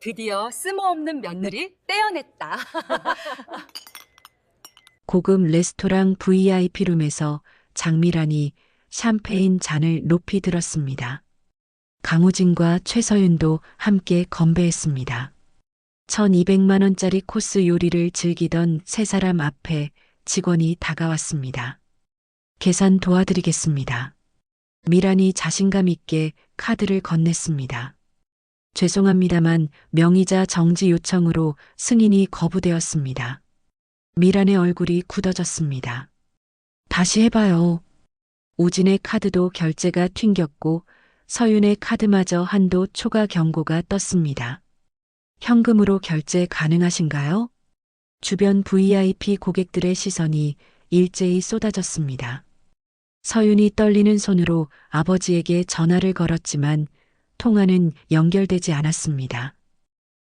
드디어 쓸모없는 며느리 떼어냈다. 고급 레스토랑 VIP 룸에서 장미란이 샴페인 잔을 높이 들었습니다. 강우진과 최서윤도 함께 건배했습니다. 1200만 원짜리 코스 요리를 즐기던 세 사람 앞에 직원이 다가왔습니다. 계산 도와드리겠습니다. 미란이 자신감 있게 카드를 건넸습니다. 죄송합니다만 명의자 정지 요청으로 승인이 거부되었습니다. 미란의 얼굴이 굳어졌습니다. 다시 해봐요. 우진의 카드도 결제가 튕겼고 서윤의 카드마저 한도 초과 경고가 떴습니다. 현금으로 결제 가능하신가요? 주변 VIP 고객들의 시선이 일제히 쏟아졌습니다. 서윤이 떨리는 손으로 아버지에게 전화를 걸었지만 통화는 연결되지 않았습니다.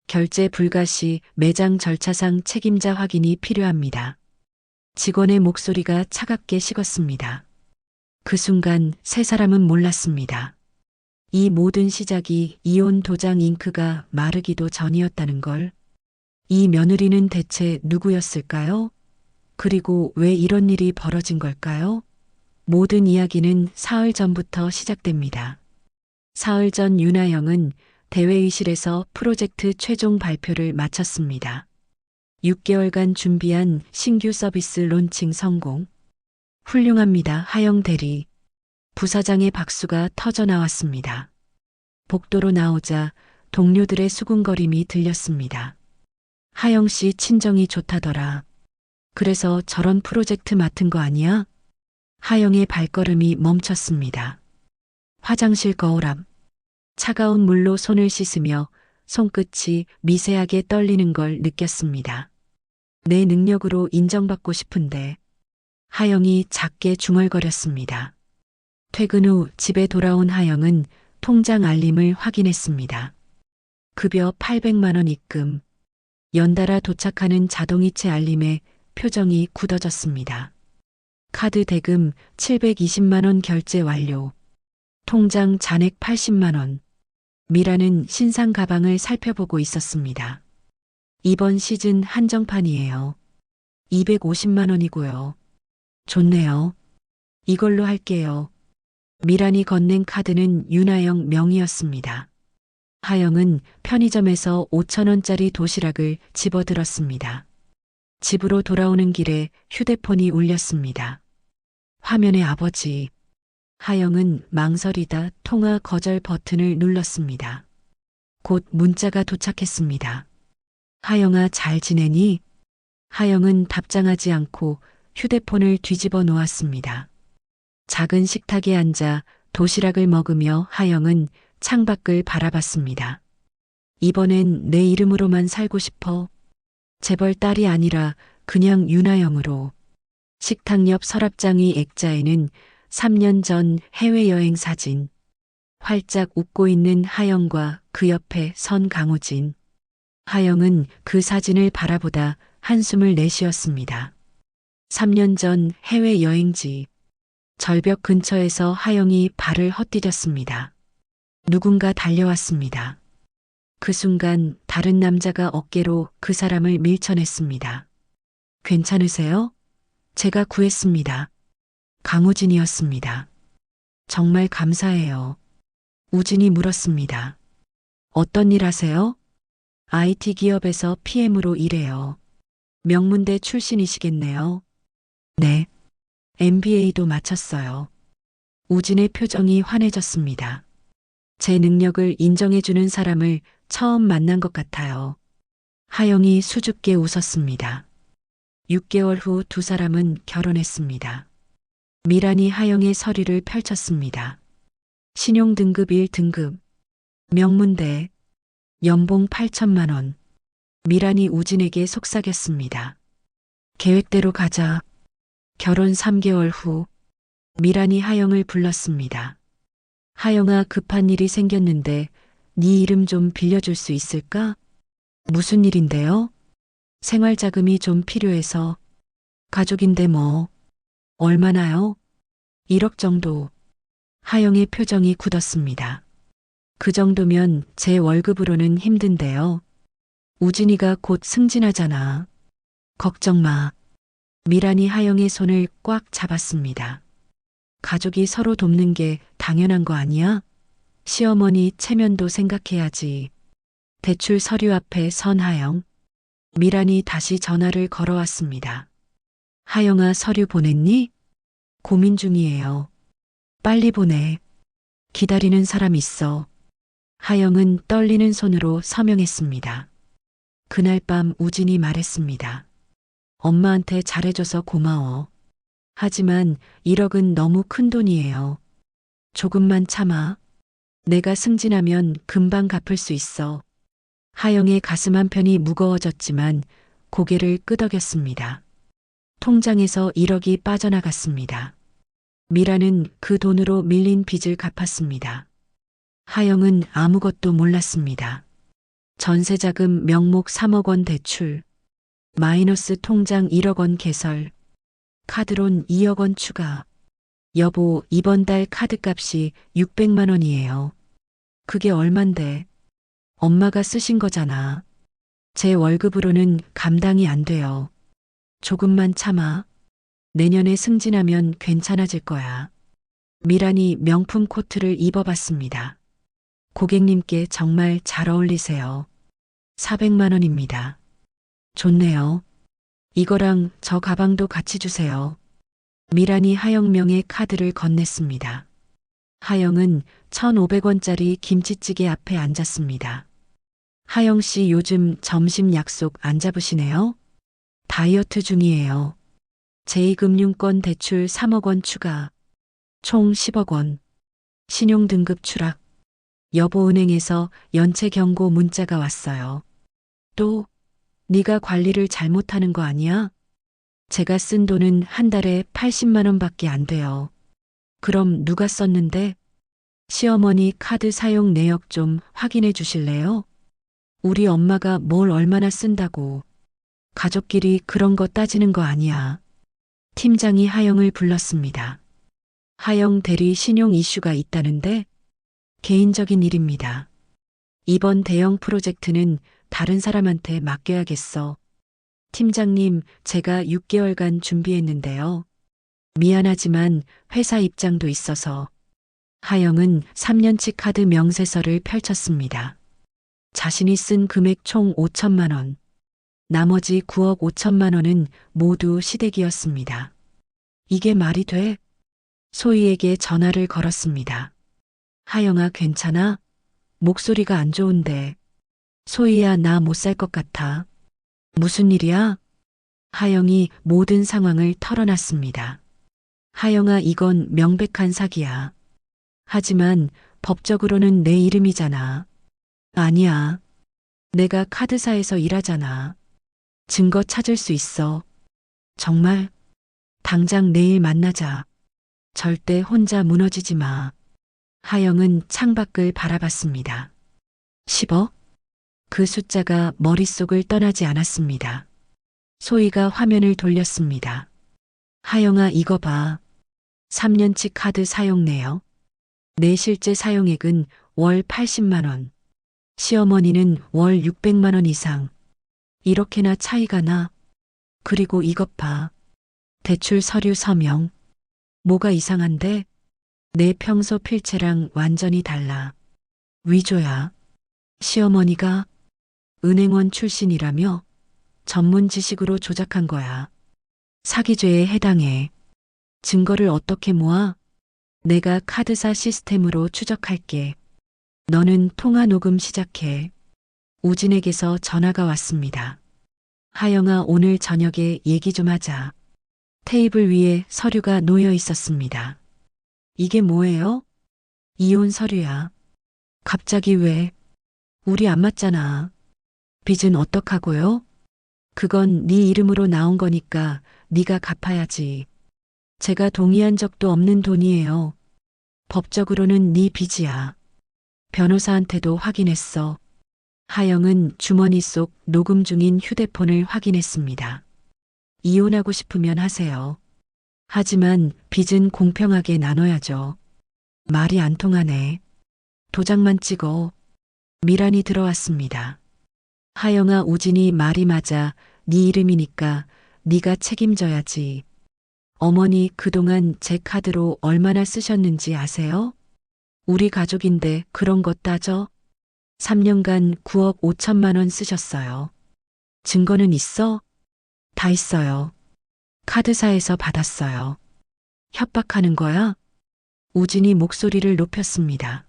결제 불가 시 매장 절차상 책임자 확인이 필요합니다. 직원의 목소리가 차갑게 식었습니다. 그 순간 세 사람은 몰랐습니다. 이 모든 시작이 이혼 도장 잉크가 마르기도 전이었다는 걸. 이 며느리는 대체 누구였을까요? 그리고 왜 이런 일이 벌어진 걸까요? 모든 이야기는 사흘 전부터 시작됩니다. 사흘 전 윤하영은 대회의실에서 프로젝트 최종 발표를 마쳤습니다. 6개월간 준비한 신규 서비스 론칭 성공. 훌륭합니다, 하영 대리. 부사장의 박수가 터져 나왔습니다. 복도로 나오자 동료들의 수군거림이 들렸습니다. 하영 씨 친정이 좋다더라. 그래서 저런 프로젝트 맡은 거 아니야? 하영의 발걸음이 멈췄습니다. 화장실 거울 앞. 차가운 물로 손을 씻으며 손끝이 미세하게 떨리는 걸 느꼈습니다. 내 능력으로 인정받고 싶은데. 하영이 작게 중얼거렸습니다. 퇴근 후 집에 돌아온 하영은 통장 알림을 확인했습니다. 급여 800만 원 입금. 연달아 도착하는 자동이체 알림에 표정이 굳어졌습니다. 카드 대금 720만 원 결제 완료. 통장 잔액 80만 원. 미라는 신상 가방을 살펴보고 있었습니다. 이번 시즌 한정판이에요. 250만 원이고요. 좋네요. 이걸로 할게요. 미란이 건넨 카드는 윤하영 명의였습니다. 하영은 편의점에서 5천 원짜리 도시락을 집어들었습니다. 집으로 돌아오는 길에 휴대폰이 울렸습니다. 화면에 아버지. 하영은 망설이다 통화 거절 버튼을 눌렀습니다. 곧 문자가 도착했습니다. 하영아, 잘 지내니? 하영은 답장하지 않고 휴대폰을 뒤집어 놓았습니다. 작은 식탁에 앉아 도시락을 먹으며 하영은 창밖을 바라봤습니다. 이번엔 내 이름으로만 살고 싶어. 재벌 딸이 아니라 그냥 윤하영으로. 식탁 옆 서랍장이 액자에는 3년 전 해외여행 사진. 활짝 웃고 있는 하영과 그 옆에 선 강우진. 하영은 그 사진을 바라보다 한숨을 내쉬었습니다. 3년 전 해외여행지. 절벽 근처에서 하영이 발을 헛디뎠습니다. 누군가 달려왔습니다. 그 순간 다른 남자가 어깨로 그 사람을 밀쳐냈습니다. 괜찮으세요? 제가 구했습니다. 강우진이었습니다. 정말 감사해요. 우진이 물었습니다. 어떤 일 하세요? IT 기업에서 PM으로 일해요. 명문대 출신이시겠네요. 네. MBA도 마쳤어요. 우진의 표정이 환해졌습니다. 제 능력을 인정해주는 사람을 처음 만난 것 같아요. 하영이 수줍게 웃었습니다. 6개월 후 두 사람은 결혼했습니다. 미란이 하영의 서류를 펼쳤습니다. 신용등급 1등급, 명문대, 연봉 8천만 원. 미란이 우진에게 속삭였습니다. 계획대로 가자. 결혼 3개월 후 미란이 하영을 불렀습니다. 하영아, 급한 일이 생겼는데 네 이름 좀 빌려줄 수 있을까? 무슨 일인데요? 생활자금이 좀 필요해서. 가족인데 뭐. 얼마나요? 1억 정도. 하영의 표정이 굳었습니다. 그 정도면 제 월급으로는 힘든데요. 우진이가 곧 승진하잖아. 걱정 마. 미란이 하영의 손을 꽉 잡았습니다. 가족이 서로 돕는 게 당연한 거 아니야? 시어머니 체면도 생각해야지. 대출 서류 앞에 선 하영. 미란이 다시 전화를 걸어왔습니다. 하영아, 서류 보냈니? 고민 중이에요. 빨리 보내. 기다리는 사람 있어. 하영은 떨리는 손으로 서명했습니다. 그날 밤 우진이 말했습니다. 엄마한테 잘해줘서 고마워. 하지만 1억은 너무 큰 돈이에요. 조금만 참아. 내가 승진하면 금방 갚을 수 있어. 하영의 가슴 한편이 무거워졌지만 고개를 끄덕였습니다. 통장에서 1억이 빠져나갔습니다. 미라는 그 돈으로 밀린 빚을 갚았습니다. 하영은 아무것도 몰랐습니다. 전세자금 명목 3억 원 대출, 마이너스 통장 1억 원 개설, 카드론 2억 원 추가. 여보, 이번 달 카드값이 600만 원이에요. 그게 얼만데? 엄마가 쓰신 거잖아. 제 월급으로는 감당이 안 돼요. 조금만 참아. 내년에 승진하면 괜찮아질 거야. 미란이 명품 코트를 입어봤습니다. 고객님께 정말 잘 어울리세요. 400만 원입니다. 좋네요. 이거랑 저 가방도 같이 주세요. 미란이 하영 명의 카드를 건넸습니다. 하영은 1,500원짜리 김치찌개 앞에 앉았습니다. 하영 씨, 요즘 점심 약속 안 잡으시네요? 다이어트 중이에요. 제2금융권 대출 3억 원 추가. 총 10억 원. 신용등급 추락. 여보, 은행에서 연체 경고 문자가 왔어요. 또 네가 관리를 잘못하는 거 아니야? 제가 쓴 돈은 한 달에 80만 원밖에 안 돼요. 그럼 누가 썼는데? 시어머니 카드 사용 내역 좀 확인해 주실래요? 우리 엄마가 뭘 얼마나 쓴다고. 가족끼리 그런 거 따지는 거 아니야. 팀장이 하영을 불렀습니다. 하영 대리 신용 이슈가 있다는데? 개인적인 일입니다. 이번 대형 프로젝트는 다른 사람한테 맡겨야겠어. 팀장님, 제가 6개월간 준비했는데요. 미안하지만 회사 입장도 있어서. 하영은 3년치 카드 명세서를 펼쳤습니다. 자신이 쓴 금액 총 5천만 원. 나머지 9억 5천만 원은 모두 시댁이었습니다. 이게 말이 돼? 소희에게 전화를 걸었습니다. 하영아, 괜찮아? 목소리가 안 좋은데. 소희야, 나 못 살 것 같아. 무슨 일이야? 하영이 모든 상황을 털어놨습니다. 하영아, 이건 명백한 사기야. 하지만 법적으로는 내 이름이잖아. 아니야. 내가 카드사에서 일하잖아. 증거 찾을 수 있어. 정말? 당장 내일 만나자. 절대 혼자 무너지지 마. 하영은 창밖을 바라봤습니다. 10억? 그 숫자가 머릿속을 떠나지 않았습니다. 소희가 화면을 돌렸습니다. 하영아, 이거 봐. 3년치 카드 사용 내역. 내 실제 사용액은 월 80만 원. 시어머니는 월 600만 원 이상. 이렇게나 차이가 나. 그리고 이것 봐. 대출 서류 서명. 뭐가 이상한데? 내 평소 필체랑 완전히 달라. 위조야. 시어머니가 은행원 출신이라며 전문 지식으로 조작한 거야. 사기죄에 해당해. 증거를 어떻게 모아? 내가 카드사 시스템으로 추적할게. 너는 통화 녹음 시작해. 우진에게서 전화가 왔습니다. 하영아, 오늘 저녁에 얘기 좀 하자. 테이블 위에 서류가 놓여 있었습니다. 이게 뭐예요? 이혼 서류야. 갑자기 왜? 우리 안 맞잖아. 빚은 어떡하고요? 그건 네 이름으로 나온 거니까 네가 갚아야지. 제가 동의한 적도 없는 돈이에요. 법적으로는 네 빚이야. 변호사한테도 확인했어. 하영은 주머니 속 녹음 중인 휴대폰을 확인했습니다. 이혼하고 싶으면 하세요. 하지만 빚은 공평하게 나눠야죠. 말이 안 통하네. 도장만 찍어. 미란이 들어왔습니다. 하영아, 우진이 말이 맞아. 네 이름이니까 네가 책임져야지. 어머니 그동안 제 카드로 얼마나 쓰셨는지 아세요? 우리 가족인데 그런 거 따져? 3년간 9억 5천만 원 쓰셨어요. 증거는 있어? 다 있어요. 카드사에서 받았어요. 협박하는 거야? 우진이 목소리를 높였습니다.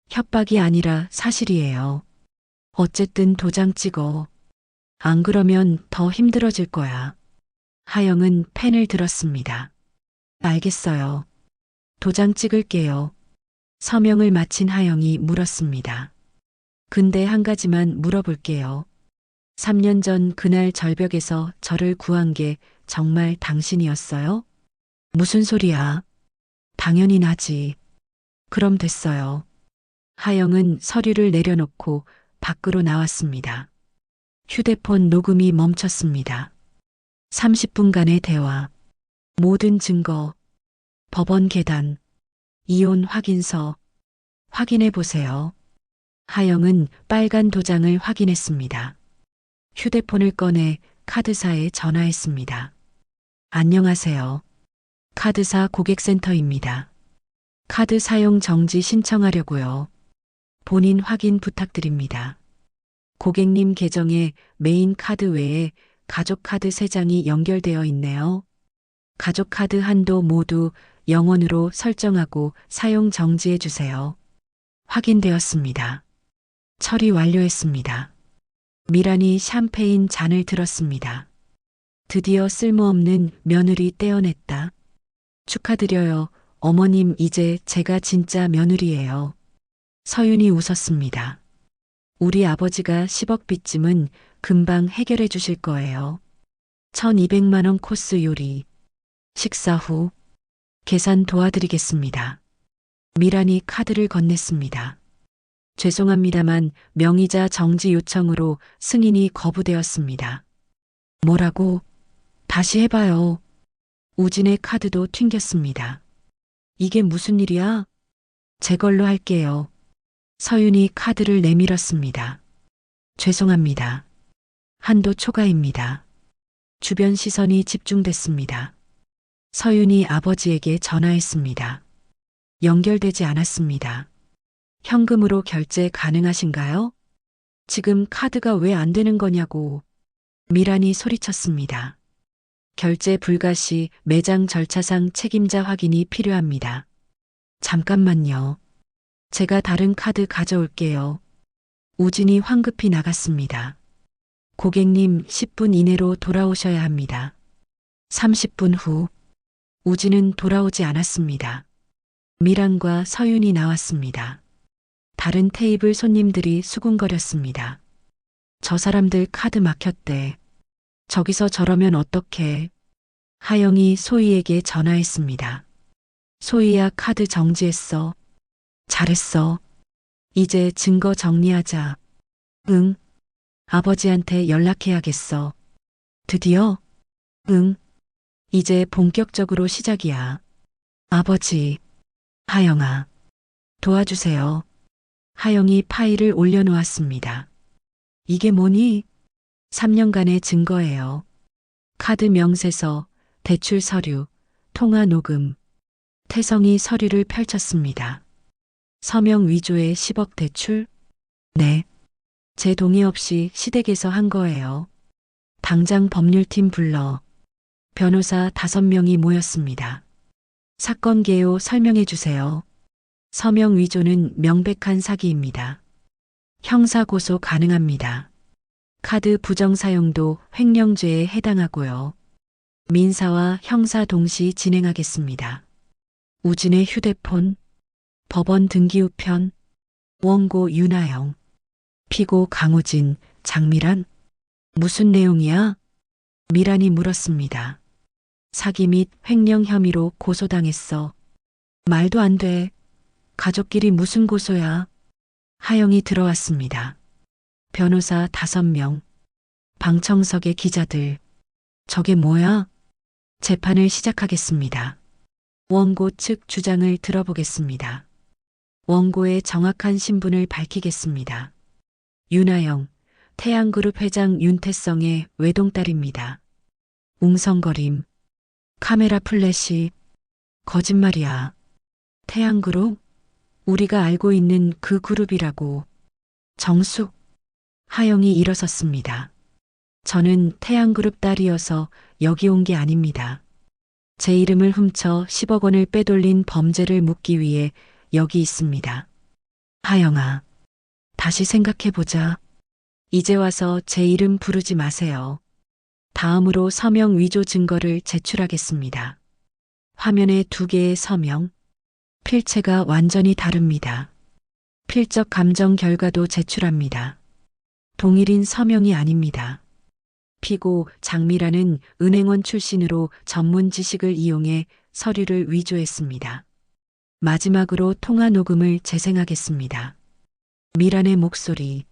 협박이 아니라 사실이에요. 어쨌든 도장 찍어. 안 그러면 더 힘들어질 거야. 하영은 펜을 들었습니다. 알겠어요. 도장 찍을게요. 서명을 마친 하영이 물었습니다. 근데 한 가지만 물어볼게요. 3년 전 그날 절벽에서 저를 구한 게 정말 당신이었어요? 무슨 소리야? 당연히 나지. 그럼 됐어요. 하영은 서류를 내려놓고 밖으로 나왔습니다. 휴대폰 녹음이 멈췄습니다. 30분간의 대화. 모든 증거. 법원 계단. 이혼 확인서. 확인해 보세요. 하영은 빨간 도장을 확인했습니다. 휴대폰을 꺼내 카드사에 전화했습니다. 안녕하세요. 카드사 고객센터입니다. 카드 사용 정지 신청하려고요. 본인 확인 부탁드립니다. 고객님 계정에 메인 카드 외에 가족 카드 3장이 연결되어 있네요. 가족 카드 한도 모두 0원으로 설정하고 사용 정지해 주세요. 확인되었습니다. 처리 완료했습니다. 미란이 샴페인 잔을 들었습니다. 드디어 쓸모없는 며느리 떼어냈다. 축하드려요. 어머님, 이제 제가 진짜 며느리예요. 서윤이 웃었습니다. 우리 아버지가 10억 빚짐은 금방 해결해 주실 거예요. 1200만 원 코스 요리. 식사 후 계산 도와드리겠습니다. 미란이 카드를 건넸습니다. 죄송합니다만 명의자 정지 요청으로 승인이 거부되었습니다. 뭐라고? 다시 해봐요. 우진의 카드도 튕겼습니다. 이게 무슨 일이야? 제 걸로 할게요. 서윤이 카드를 내밀었습니다. 죄송합니다. 한도 초과입니다. 주변 시선이 집중됐습니다. 서윤이 아버지에게 전화했습니다. 연결되지 않았습니다. 현금으로 결제 가능하신가요? 지금 카드가 왜 안 되는 거냐고. 미란이 소리쳤습니다. 결제 불가 시 매장 절차상 책임자 확인이 필요합니다. 잠깐만요. 제가 다른 카드 가져올게요. 우진이 황급히 나갔습니다. 고객님 10분 이내로 돌아오셔야 합니다. 30분 후 우진은 돌아오지 않았습니다. 미란과 서윤이 나왔습니다. 다른 테이블 손님들이 수군거렸습니다. 저 사람들 카드 막혔대. 저기서 저러면 어떡해. 하영이 소희에게 전화했습니다. 소희야, 카드 정지했어. 잘했어. 이제 증거 정리하자. 응. 아버지한테 연락해야겠어. 드디어? 응. 이제 본격적으로 시작이야. 아버지. 하영아. 도와주세요. 하영이 파일을 올려놓았습니다. 이게 뭐니? 3년간의 증거예요. 카드 명세서, 대출 서류, 통화 녹음. 태성이 서류를 펼쳤습니다. 서명 위조의 10억 대출? 네. 제 동의 없이 시댁에서 한 거예요. 당장 법률팀 불러. 변호사 5명이 모였습니다. 사건 개요 설명해 주세요. 서명 위조는 명백한 사기입니다. 형사 고소 가능합니다. 카드 부정 사용도 횡령죄에 해당하고요. 민사와 형사 동시 진행하겠습니다. 우진의 휴대폰, 법원 등기우편, 원고 윤하영, 피고 강우진, 장미란. 무슨 내용이야? 미란이 물었습니다. 사기 및 횡령 혐의로 고소당했어. 말도 안 돼. 가족끼리 무슨 고소야? 하영이 들어왔습니다. 변호사 5명, 방청석의 기자들. 저게 뭐야? 재판을 시작하겠습니다. 원고 측 주장을 들어보겠습니다. 원고의 정확한 신분을 밝히겠습니다. 윤하영, 태양그룹 회장 윤태성의 외동딸입니다. 웅성거림, 카메라 플래시, 거짓말이야. 태양그룹? 우리가 알고 있는 그 그룹이라고. 정숙, 하영이 일어섰습니다. 저는 태양그룹 딸이어서 여기 온 게 아닙니다. 제 이름을 훔쳐 10억 원을 빼돌린 범죄를 묻기 위해 여기 있습니다. 하영아, 다시 생각해보자. 이제 와서 제 이름 부르지 마세요. 다음으로 서명 위조 증거를 제출하겠습니다. 화면에 2개의 서명. 필체가 완전히 다릅니다. 필적 감정 결과도 제출합니다. 동일인 서명이 아닙니다. 피고 장미라는 은행원 출신으로 전문 지식을 이용해 서류를 위조했습니다. 마지막으로 통화 녹음을 재생하겠습니다. 미란의 목소리.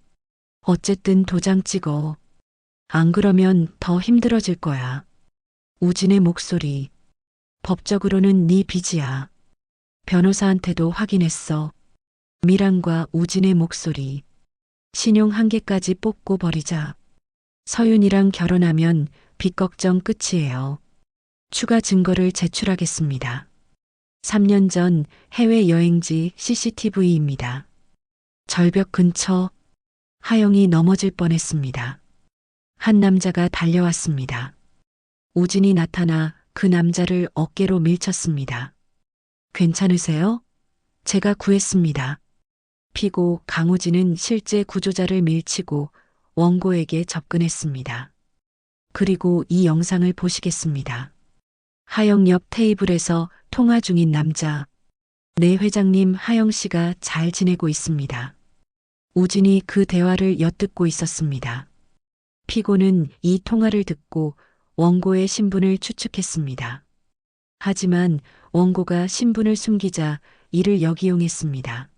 어쨌든 도장 찍어. 안 그러면 더 힘들어질 거야. 우진의 목소리. 법적으로는 네 빚이야. 변호사한테도 확인했어. 미란과 우진의 목소리. 신용 1개까지 뽑고 버리자. 서윤이랑 결혼하면 빚 걱정 끝이에요. 추가 증거를 제출하겠습니다. 3년 전 해외여행지 CCTV입니다. 절벽 근처. 하영이 넘어질 뻔했습니다. 한 남자가 달려왔습니다. 우진이 나타나 그 남자를 어깨로 밀쳤습니다. 괜찮으세요? 제가 구했습니다. 피고 강우진은 실제 구조자를 밀치고 원고에게 접근했습니다. 그리고 이 영상을 보시겠습니다. 하영 옆 테이블에서 통화 중인 남자. 네 회장님, 하영 씨가 잘 지내고 있습니다. 우진이 그 대화를 엿듣고 있었습니다. 피고는 이 통화를 듣고 원고의 신분을 추측했습니다. 하지만 원고가 신분을 숨기자 이를 역이용했습니다.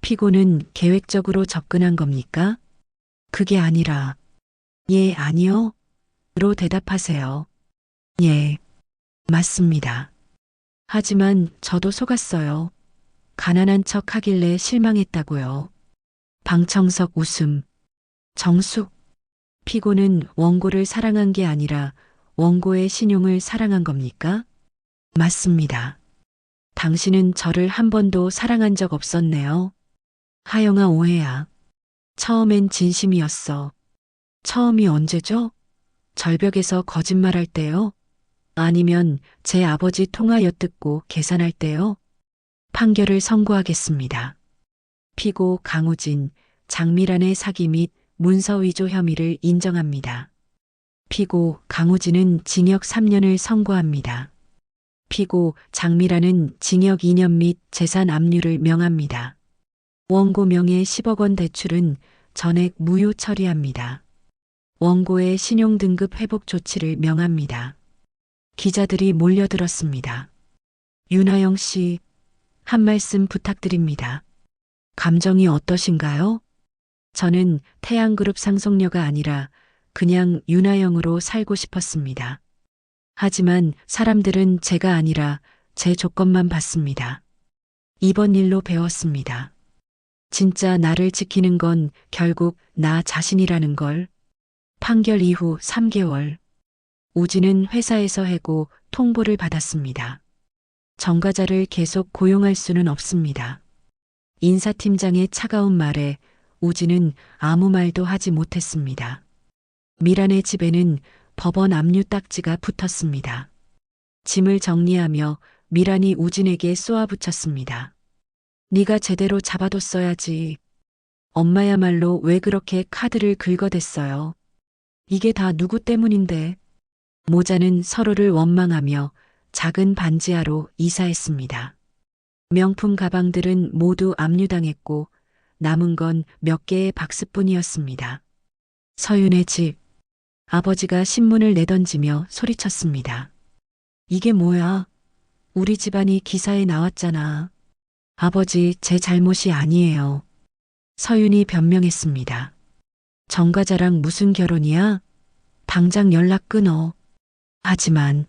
피고는 계획적으로 접근한 겁니까? 그게 아니라, 예, 아니요. 로 대답하세요. 예, 맞습니다. 하지만 저도 속았어요. 가난한 척 하길래 실망했다고요. 방청석 웃음. 정숙. 피고는 원고를 사랑한 게 아니라 원고의 신용을 사랑한 겁니까? 맞습니다. 당신은 저를 한 번도 사랑한 적 없었네요. 하영아, 오해야. 처음엔 진심이었어. 처음이 언제죠? 절벽에서 거짓말할 때요? 아니면 제 아버지 통화 엿듣고 계산할 때요? 판결을 선고하겠습니다. 피고 강우진, 장미란의 사기 및 문서 위조 혐의를 인정합니다. 피고 강우진은 징역 3년을 선고합니다. 피고 장미란은 징역 2년 및 재산 압류를 명합니다. 원고 명의 10억 원 대출은 전액 무효 처리합니다. 원고의 신용등급 회복 조치를 명합니다. 기자들이 몰려들었습니다. 윤하영 씨, 한 말씀 부탁드립니다. 감정이 어떠신가요? 저는 태양그룹 상속녀가 아니라 그냥 윤하영으로 살고 싶었습니다. 하지만 사람들은 제가 아니라 제 조건만 봤습니다. 이번 일로 배웠습니다. 진짜 나를 지키는 건 결국 나 자신이라는 걸. 판결 이후 3개월. 우진은 회사에서 해고 통보를 받았습니다. 전과자를 계속 고용할 수는 없습니다. 인사팀장의 차가운 말에 우진은 아무 말도 하지 못했습니다. 미란의 집에는 법원 압류 딱지가 붙었습니다. 짐을 정리하며 미란이 우진에게 쏘아붙였습니다. 네가 제대로 잡아뒀어야지. 엄마야말로 왜 그렇게 카드를 긁어댔어요. 이게 다 누구 때문인데. 모자는 서로를 원망하며 작은 반지하로 이사했습니다. 명품 가방들은 모두 압류당했고 남은 건 몇 개의 박스뿐이었습니다. 서윤의 집. 아버지가 신문을 내던지며 소리쳤습니다. 이게 뭐야? 우리 집안이 기사에 나왔잖아. 아버지, 제 잘못이 아니에요. 서윤이 변명했습니다. 전과자랑 무슨 결혼이야? 당장 연락 끊어. 하지만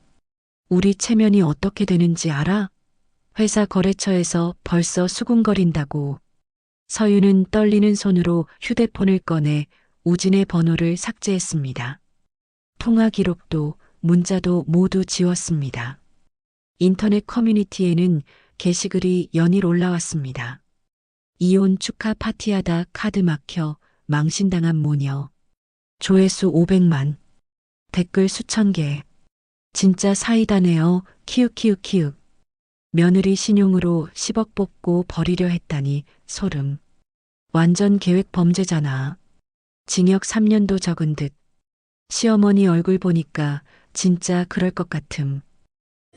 우리 체면이 어떻게 되는지 알아? 회사 거래처에서 벌써 수군거린다고. 서윤은 떨리는 손으로 휴대폰을 꺼내 우진의 번호를 삭제했습니다. 통화 기록도 문자도 모두 지웠습니다. 인터넷 커뮤니티에는 게시글이 연일 올라왔습니다. 이혼 축하 파티하다 카드 막혀 망신당한 모녀. 조회수 500만. 댓글 수천 개. 진짜 사이다네요. 키읔키읔키읔. 며느리 신용으로 10억 뽑고 버리려 했다니 소름. 완전 계획 범죄잖아. 징역 3년도 적은 듯. 시어머니 얼굴 보니까 진짜 그럴 것 같음.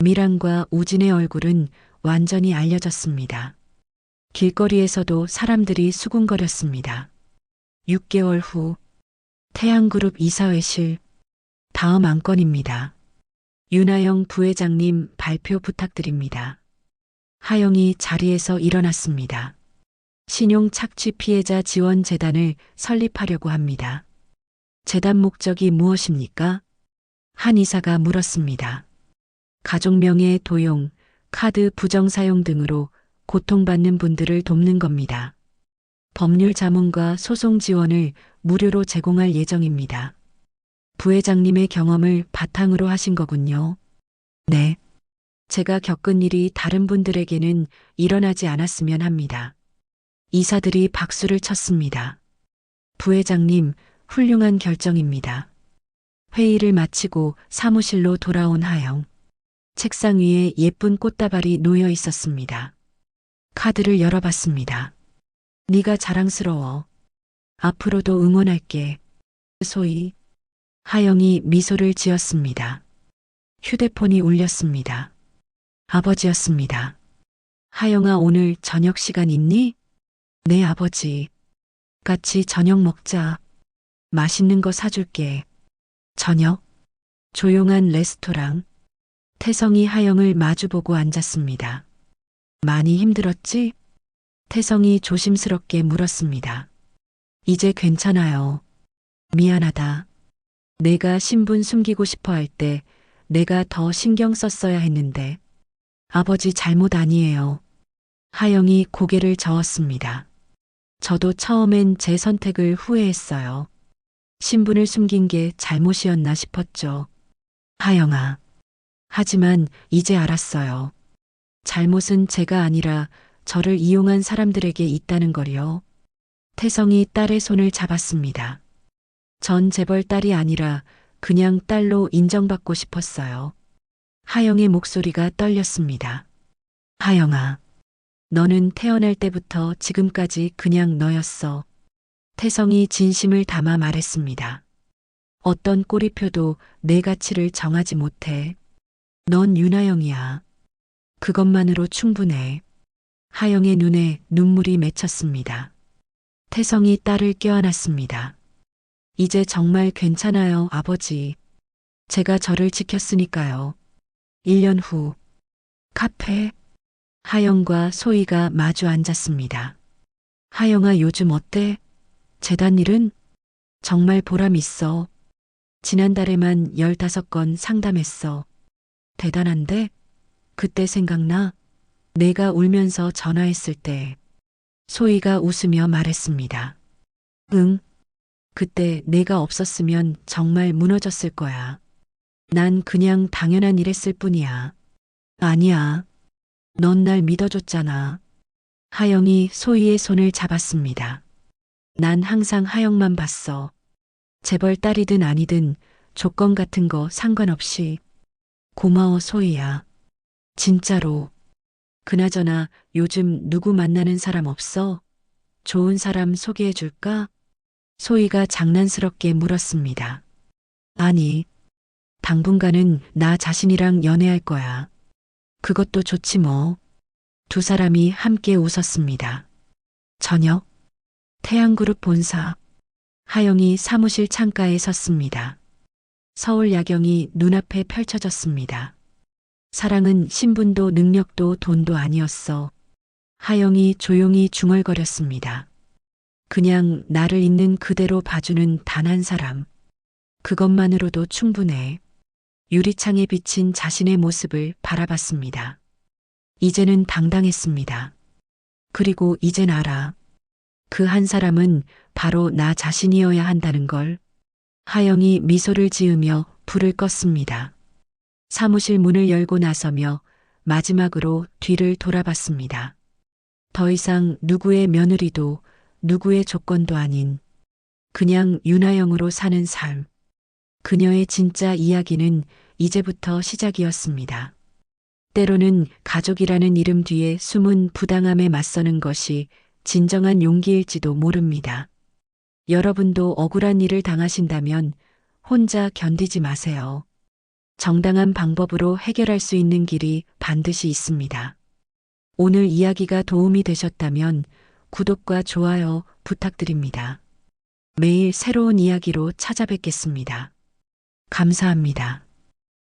미랑과 우진의 얼굴은 완전히 알려졌습니다. 길거리에서도 사람들이 수군거렸습니다. 6개월 후 태양그룹 이사회실 다음 안건입니다. 윤하영 부회장님 발표 부탁드립니다. 하영이 자리에서 일어났습니다. 신용 착취 피해자 지원 재단을 설립하려고 합니다. 재단 목적이 무엇입니까? 한 이사가 물었습니다. 가족 명의 도용, 카드 부정 사용 등으로 고통받는 분들을 돕는 겁니다. 법률 자문과 소송 지원을 무료로 제공할 예정입니다. 부회장님의 경험을 바탕으로 하신 거군요. 네. 제가 겪은 일이 다른 분들에게는 일어나지 않았으면 합니다. 이사들이 박수를 쳤습니다. 부회장님, 훌륭한 결정입니다. 회의를 마치고 사무실로 돌아온 하영. 책상 위에 예쁜 꽃다발이 놓여 있었습니다. 카드를 열어봤습니다. 네가 자랑스러워. 앞으로도 응원할게. 소희. 하영이 미소를 지었습니다. 휴대폰이 울렸습니다. 아버지였습니다. 하영아, 오늘 저녁 시간 있니? 네, 아버지. 같이 저녁 먹자. 맛있는 거 사줄게. 저녁? 조용한 레스토랑. 태성이 하영을 마주보고 앉았습니다. 많이 힘들었지? 태성이 조심스럽게 물었습니다. 이제 괜찮아요. 미안하다. 내가 신분 숨기고 싶어 할 때 내가 더 신경 썼어야 했는데. 아버지 잘못 아니에요. 하영이 고개를 저었습니다. 저도 처음엔 제 선택을 후회했어요. 신분을 숨긴 게 잘못이었나 싶었죠. 하영아. 하지만 이제 알았어요. 잘못은 제가 아니라 저를 이용한 사람들에게 있다는 걸요. 태성이 딸의 손을 잡았습니다. 전 재벌 딸이 아니라 그냥 딸로 인정받고 싶었어요. 하영의 목소리가 떨렸습니다. 하영아, 너는 태어날 때부터 지금까지 그냥 너였어. 태성이 진심을 담아 말했습니다. 어떤 꼬리표도 내 가치를 정하지 못해. 넌 윤하영이야. 그것만으로 충분해. 하영의 눈에 눈물이 맺혔습니다. 태성이 딸을 껴안았습니다. 이제 정말 괜찮아요, 아버지. 제가 저를 지켰으니까요. 1년 후 카페. 하영과 소희가 마주 앉았습니다. 하영아, 요즘 어때? 재단 일은? 정말 보람 있어. 지난달에만 15건 상담했어. 대단한데? 그때 생각나? 내가 울면서 전화했을 때. 소희가 웃으며 말했습니다. 응. 그때 내가 없었으면 정말 무너졌을 거야. 난 그냥 당연한 일 했을 뿐이야. 아니야. 넌 날 믿어줬잖아. 하영이 소희의 손을 잡았습니다. 난 항상 하영만 봤어. 재벌 딸이든 아니든 조건 같은 거 상관없이. 고마워, 소희야. 진짜로. 그나저나 요즘 누구 만나는 사람 없어? 좋은 사람 소개해 줄까? 소희가 장난스럽게 물었습니다. 아니, 당분간은 나 자신이랑 연애할 거야. 그것도 좋지 뭐. 두 사람이 함께 웃었습니다. 저녁, 태양그룹 본사. 하영이 사무실 창가에 섰습니다. 서울 야경이 눈앞에 펼쳐졌습니다. 사랑은 신분도 능력도 돈도 아니었어. 하영이 조용히 중얼거렸습니다. 그냥 나를 있는 그대로 봐주는 단 한 사람. 그것만으로도 충분해. 유리창에 비친 자신의 모습을 바라봤습니다. 이제는 당당했습니다. 그리고 이젠 알아. 그 한 사람은 바로 나 자신이어야 한다는 걸. 하영이 미소를 지으며 불을 껐습니다. 사무실 문을 열고 나서며 마지막으로 뒤를 돌아봤습니다. 더 이상 누구의 며느리도 누구의 조건도 아닌 그냥 윤하영으로 사는 삶. 그녀의 진짜 이야기는 이제부터 시작이었습니다. 때로는 가족이라는 이름 뒤에 숨은 부당함에 맞서는 것이 진정한 용기일지도 모릅니다. 여러분도 억울한 일을 당하신다면 혼자 견디지 마세요. 정당한 방법으로 해결할 수 있는 길이 반드시 있습니다. 오늘 이야기가 도움이 되셨다면 구독과 좋아요 부탁드립니다. 매일 새로운 이야기로 찾아뵙겠습니다. 감사합니다.